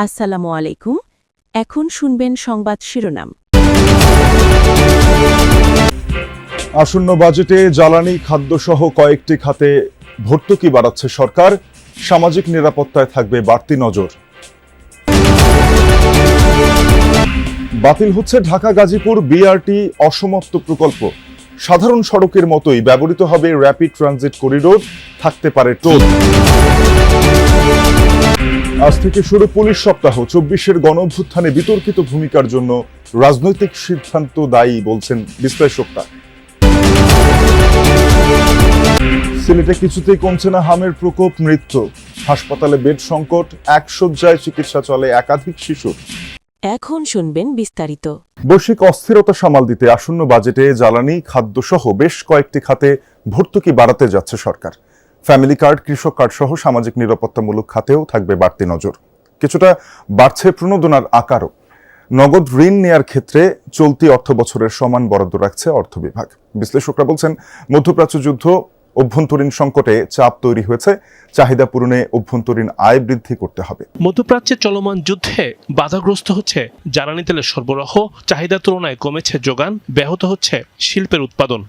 আসসালামু আলাইকুম। এখন শুনবেন সংবাদ শিরোনাম। আসন্ন বাজেটে জ্বালানি খাদ্যসহ কয়েকটি খাতে ভর্তুকি বাড়াচ্ছে সরকার। সামাজিক নিরাপত্তায় থাকবে বাড়তি নজর। বাতিল হচ্ছে ঢাকা গাজীপুর বিআরটি অসমাপ্ত প্রকল্প। সাধারণ সড়কের মতোই ব্যবহৃত হবে র্যাপিড ট্রানজিট করিডোর, থাকতে পারে টোল। আজ থেকে শুরু পুলিশ সপ্তাহ। ২৪-এর গণঅভ্যুত্থানে বিতর্কিত ভূমিকার জন্য রাজনৈতিক সিদ্ধান্ত দায়ী বলছেন বিশ্লেষকরা। সিলেটে কিছুতেই কমছে না হামের প্রকোপ, মৃত্যু। হাসপাতালে বেড সংকট, এক শয্যায় চিকিৎসা চলে একাধিক শিশু। এখন শুনবেন বিস্তারিত। বৈশ্বিক অস্থিরতা সামাল দিতে আসন্ন বাজেটে জ্বালানি খাদ্যসহ বেশ কয়েকটি খাতে ভর্তুকি বাড়াতে যাচ্ছে সরকার। ফ্যামিলি কার্ড, কৃষক কার্ড সহ সামাজিক নিরাপত্তামূলক খাতেও থাকবে বাড়তি নজর। কিছুটা বাড়ছে প্রণোদনার আকারও। নগদ ঋণ নেয়ার ক্ষেত্রে চলতি অর্থ বছরের সমান বরাদ্দ রাখছে অর্থ বিভাগ। বিশ্লেষকরা বলছেন, মধ্যপ্রাচ্য যুদ্ধ, অভ্যন্তরীণ সংকটে চাপ তৈরি হয়েছে। চাহিদা পূরণে অভ্যন্তরীণ আয় বৃদ্ধি করতে হবে। মধ্যপ্রাচ্যে চলমান যুদ্ধে বাধাগ্রস্ত হচ্ছে জ্বালানি তেলের সরবরাহ, চাহিদার তুলনায় কমেছে যোগান, ব্যাহত হচ্ছে শিল্পের উৎপাদন।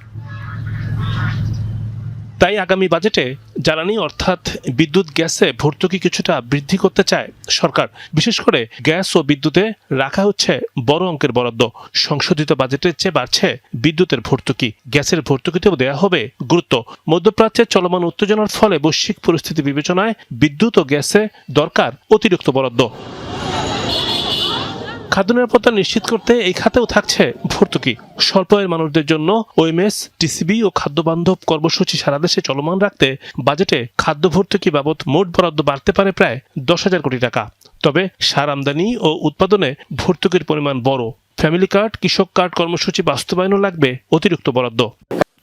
তাই আগামী বাজেটে জ্বালানি অর্থাৎ বিদ্যুৎ, গ্যাসে ভর্তুকি কিছুটা বৃদ্ধি করতে চায় সরকার। বিশেষ করে গ্যাস ও বিদ্যুতে রাখা হচ্ছে বড় অঙ্কের বরাদ্দ। সংশোধিত বাজেটের চেয়ে বাড়ছে বিদ্যুতের ভর্তুকি, গ্যাসের ভর্তুকিতেও দেয়া হবে গুরুত্ব। মধ্যপ্রাচ্যে চলমান উত্তেজনার ফলে বৈশ্বিক পরিস্থিতি বিবেচনায় বিদ্যুৎ ও গ্যাসে দরকার অতিরিক্ত বরাদ্দ। খাদ্য নিরাপত্তা নিশ্চিত করতে এই খাতেও থাকছে ভর্তুকি। স্বল্প আয়ের মানুষদের জন্য ওএমএস, টিসিবি ও খাদ্য বান্ধব কর্মসূচি সারা দেশে চলমান রাখতে বাজেটে খাদ্য ভর্তুকি বাবদ মোট বরাদ্দ বাড়তে পারে প্রায় ১০,০০০ কোটি টাকা। তবে সার আমদানি ও উৎপাদনে ভর্তুকির পরিমাণ বড়। ফ্যামিলি কার্ড, কৃষক কার্ড কর্মসূচি বাস্তবায়নও লাগবে অতিরিক্ত বরাদ্দ।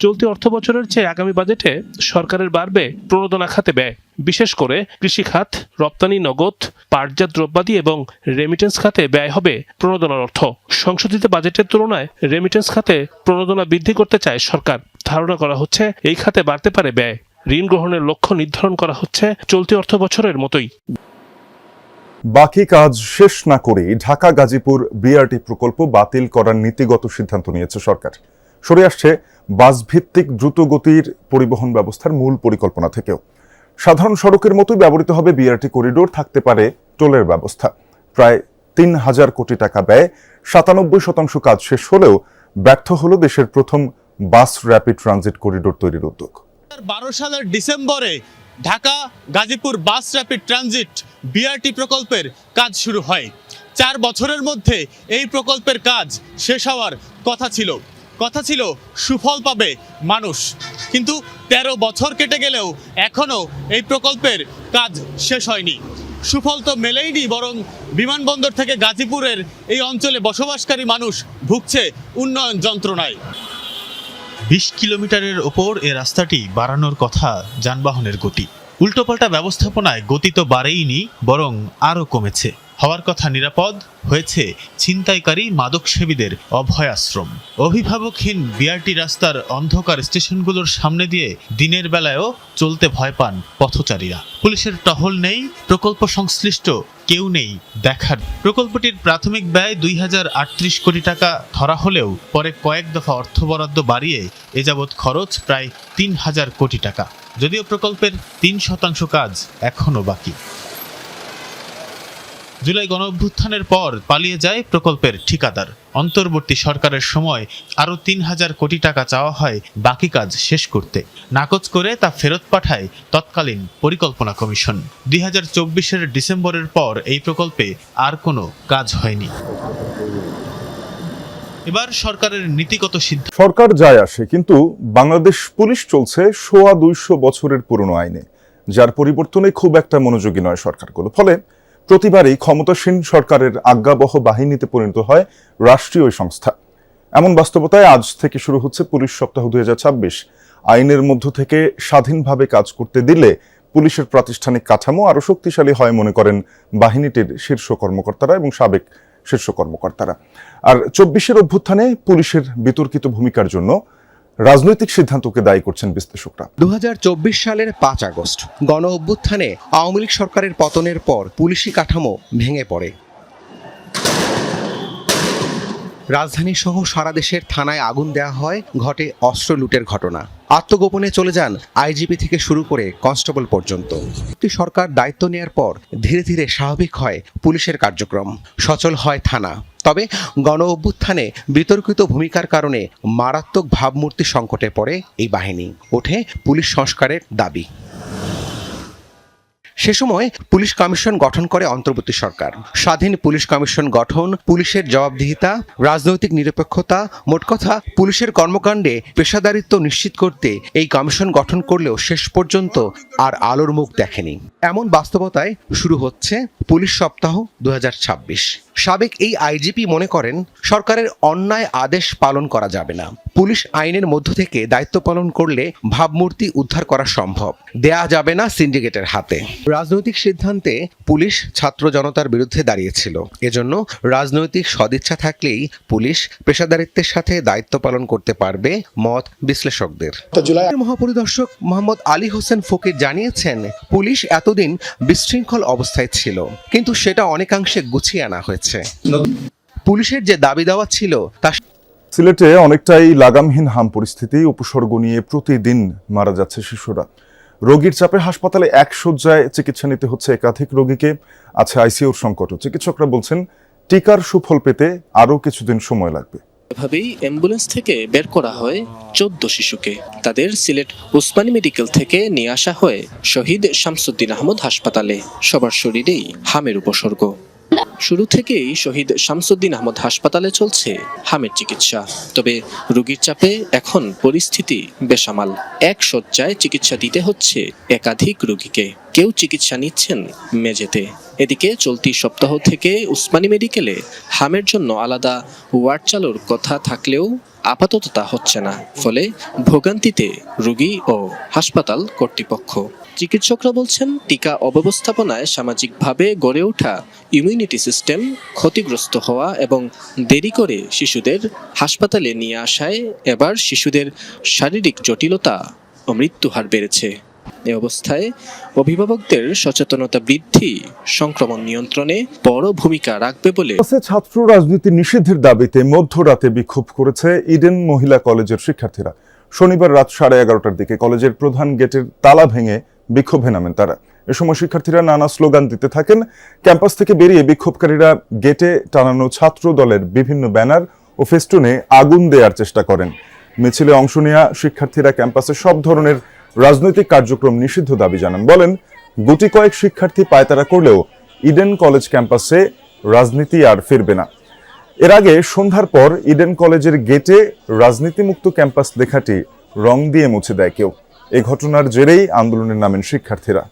চলতি অর্থ বছরের চেয়ে আগামী বাজেটে সরকারের বাড়বে প্রণোদনা খাতে ব্যয়। বিশেষ করে কৃষি খাত, রপ্তানি, নগদ, পাটজাত দ্রব্যাদি এবং রেমিটেন্স খাতে ব্যয় হবে প্রণোদনার অর্থ। সংশোধিত বাজেটের তুলনায় রেমিটেন্স খাতে প্রণোদনা বৃদ্ধি করতে চায় সরকার। ধারণা করা হচ্ছে এই খাতে বাড়তে পারে ব্যয়। ঋণ গ্রহণের লক্ষ্য নির্ধারণ করা হচ্ছে চলতি অর্থ বছরের মতোই। বাকি কাজ শেষ না করেই ঢাকা গাজীপুর বিআরটি প্রকল্প বাতিল করার নীতিগত সিদ্ধান্ত নিয়েছে সরকার। সরে আসছে বাসভিত্তিক দ্রুতগতির পরিবহন ব্যবস্থার মূল পরিকল্পনা থেকেও। সাধারণ সড়কের মতোই ব্যবহৃত হবে বিআরটি করিডোর, থাকতে পারে টোলের ব্যবস্থা। প্রায় ৩,০০০ কোটি টাকা ব্যয়, ৯৭% কাজ শেষ হলেও ব্যর্থ হলো দেশের প্রথম বাস র্যাপিড ট্রানজিট করিডোর তৈরির উদ্যোগ। ২০১২ সালের ডিসেম্বরে ঢাকা গাজীপুর বাস র্যাপিড ট্রানজিট বিআরটি প্রকল্পের কাজ শুরু হয়। ৪ বছরের মধ্যে এই প্রকল্পের কাজ শেষ হওয়ার কথা ছিল সুফল পাবে মানুষ। কিন্তু ১৩ বছর কেটে গেলেও এখনও এই প্রকল্পের কাজ শেষ হয়নি। সুফল তো মেলেইনি, বরং বিমানবন্দর থেকে গাজীপুরের এই অঞ্চলে বসবাসকারী মানুষ ভুগছে উন্নয়ন যন্ত্রণায়। ২০ কিলোমিটারের ওপর এ রাস্তাটি বাড়ানোর কথা যানবাহনের গতি। উল্টোপাল্টা ব্যবস্থাপনায় গতি তো বাড়েইনি, বরং আরও কমেছে। হওয়ার কথা নিরাপদ, হয়েছে ছিনতাইকারী মাদকসেবীদের অভয় আশ্রম। অভিভাবকহীন বিআরটি রাস্তার অন্ধকার স্টেশনগুলোর সামনে দিয়ে দিনের বেলায়ও চলতে ভয় পান পথচারীরা। পুলিশের টহল নেই, প্রকল্প সংশ্লিষ্ট কেউ নেই দেখার। প্রকল্পটির প্রাথমিক ব্যয় ২,০৩৮ কোটি টাকা ধরা হলেও পরে কয়েক দফা অর্থ বরাদ্দ বাড়িয়ে এ যাবৎ খরচ প্রায় ৩,০০০ কোটি টাকা। যদিও প্রকল্পের ৩% কাজ এখনও বাকি। জুলাই গণঅভ্যুত্থানের পর পালিয়ে যায় প্রকল্পের ঠিকাদার। অন্তর্বর্তী সরকারের সময় আরও ৩,০০০ কোটি টাকা চাওয়া হয় বাকি কাজ শেষ করতে। নাকচ করে তা ফেরত পাঠায় তৎকালীন পরিকল্পনা কমিশন। ২০২৪-এর ডিসেম্বরের পর এই প্রকল্পে আর কোনো কাজ হয়নি। এবার সরকারের নীতিগত সিদ্ধান্ত। সরকার যায় আসে, কিন্তু বাংলাদেশ পুলিশ চলছে ২৫০ বছরের পুরনো আইনে, যার পরিবর্তনে খুব একটা মনোযোগী নয় সরকারগুলো। ফলে প্রতিবারই ক্ষমতাসীন সরকারের আজ্ঞাবহ বাহিনীতে পরিণত হয় রাষ্ট্রীয় সংস্থা। এমন বাস্তবতায় আজ থেকে শুরু হচ্ছে পুলিশ সপ্তাহ ২০২৬। আইনের মধ্য থেকে স্বাধীনভাবে কাজ করতে দিলে পুলিশের প্রাতিষ্ঠানিক কাঠামো আরও শক্তিশালী হয় মনে করেন বাহিনীটির শীর্ষ কর্মকর্তারা এবং সাবেক শীর্ষ কর্মকর্তারা। আর ২৪-এর অভ্যুত্থানে পুলিশের বিতর্কিত ভূমিকার জন্য রাজনৈতিক সিদ্ধান্তকে দায়ী করছেন বিশ্লেষকরা। 2024 সালের 5 আগস্ট গণ অভ্যুত্থানে আওয়ামী লীগ সরকারের পতনের পর পুলিশি কাঠামো ভেঙে পড়ে। রাজধানী সহ সারা দেশের থানায় আগুন দেওয়া হয়, ঘটে অস্ত্র লুটের ঘটনা। আত্মগোপনে চলে যান আইজিপি থেকে শুরু করে কনস্টেবল পর্যন্ত। সরকার দায়িত্ব নেয়ার পর ধীরে ধীরে স্বাভাবিক হয় পুলিশের কার্যক্রম, সচল হয় থানা। তবে গণ অভ্যুত্থানে বিতর্কিত ভূমিকার কারণে মারাত্মক ভাবমূর্তি সংকটে পড়ে এই বাহিনী। ওঠে পুলিশ সংস্কারের দাবি। সে সময় পুলিশ কমিশন গঠন করে অন্তর্বর্তী সরকার। স্বাধীন পুলিশ কমিশন গঠন, পুলিশের জবাবদিহিতা, রাজনৈতিক নিরপেক্ষতা, মোট কথা পুলিশের কর্মকাণ্ডে পেশাদারিত্ব নিশ্চিত করতে এই কমিশন গঠন করলেও শেষ পর্যন্ত আর আলোর মুখ দেখেনি। এমন বাস্তবতায় শুরু হচ্ছে পুলিশ সপ্তাহ 2026। সাবেক এই আইজিপি মনে করেন সরকারের অন্যায় আদেশ পালন করা যাবে না। পুলিশ আইনের মধ্য থেকে দায়িত্ব পালন করলে ভাবমূর্তি উদ্ধার করা সম্ভব, দেয়া যাবে না সিন্ডিকেটের হাতে। রাজনৈতিক সিদ্ধান্তে পুলিশ ছাত্র জনতার বিরুদ্ধে দাঁড়িয়েছিল। এজন্য রাজনৈতিক সদিচ্ছা থাকলেই পুলিশ পেশাদারিত্বের সাথে দায়িত্ব পালন করতে পারবে, মত বিশ্লেষকদের। মহাপরিদর্শক মোহাম্মদ আলী হোসেন ফকির জানিয়েছেন, পুলিশ এতদিন বিশৃঙ্খল অবস্থায় ছিল, কিন্তু সেটা অনেকাংশে গুছিয়ে আনা হয়েছে। পুলিশের যে দাবি দেওয়া ছিল তা সিলেটে অনেকটাই লাগামহীন হাম পরিস্থিতি। উপসর্গ নিয়ে প্রতিদিন মারা যাচ্ছে শিশুরা। রোগীর চাপে হাসপাতালে এক শয্যায় চিকিৎসা নিতে হচ্ছে একাধিক রোগীকে। আছে আইসিইউর সংকটও। চিকিৎসকরা বলছেন টিকার সুফল পেতে আরও কিছুদিন সময় লাগবে। এভাবেই অ্যাম্বুলেন্স থেকে বের করা হয় 14 শিশুকে। তাদের সিলেট ওসমানী মেডিকেল থেকে নিয়ে আসা হয় শহীদ শামসুদ্দিন আহমদ হাসপাতালে। সবার শরীরেই হামের উপসর্গ। শুরু থেকেই শহীদ শামসুদ্দিন আহমদ হাসপাতালে চলছে হামের চিকিৎসা। তবে রোগীর চাপে এখন পরিস্থিতি বেসামাল। এক শয্যায় চিকিৎসা দিতে হচ্ছে একাধিক রোগীকে। কেউ চিকিৎসা নিচ্ছেন মেঝেতে। এদিকে চলতি সপ্তাহ থেকে উসমানী মেডিকেলে হামের জন্য আলাদা ওয়ার্ড চালুর কথা থাকলেও আপাতত তা হচ্ছে না। ফলে ভোগান্তিতে রোগী ও হাসপাতাল কর্তৃপক্ষ। চিকিৎসকরা বলছেন, টিকা অব্যবস্থাপনায় সামাজিকভাবে গড়ে ওঠা ইমিউনিটি সিস্টেম ক্ষতিগ্রস্ত হওয়া এবং দেরি করে শিশুদের হাসপাতালে নিয়ে আসায় এবার শিশুদের শারীরিক জটিলতা ও মৃত্যুহার বেড়েছে। এ অবস্থায় অভিভাবকদের সচেতনতা বৃদ্ধি সংক্রমণ নিয়ন্ত্রণে বড় ভূমিকা রাখবে বলে ছাত্র রাজনীতি নিষিদ্ধের দাবিতে মধ্যরাতে বিক্ষোভ করেছে ইডেন মহিলা কলেজের শিক্ষার্থীরা। শনিবার রাত 11:30টার দিকে কলেজের প্রধান গেটের তালা ভেঙে বিক্ষোভে নামেন তারা। এ সময় শিক্ষার্থীরা নানা স্লোগান দিতে থাকেন। ক্যাম্পাস থেকে বেরিয়ে বিক্ষোভকারীরা গেটে টানানো ছাত্র দলের বিভিন্ন ব্যানার ও ফেস্টুনে আগুন দেওয়ার চেষ্টা করেন। মিছিলে অংশ নেওয়া শিক্ষার্থীরা ক্যাম্পাসে সব ধরনের রাজনৈতিক কার্যক্রম নিষিদ্ধ দাবি জানান। বলেন, গুটি কয়েক শিক্ষার্থী পায়তারা করলেও ইডেন কলেজ ক্যাম্পাসে রাজনীতি আর ফিরবে না। এর আগে সন্ধ্যার পর ইডেন কলেজের গেটে রাজনীতিমুক্ত ক্যাম্পাস লেখাটি রং দিয়ে মুছে দেয় কেউ। এই ঘটনার জেরেই আন্দোলনে নামেন শিক্ষার্থীরা।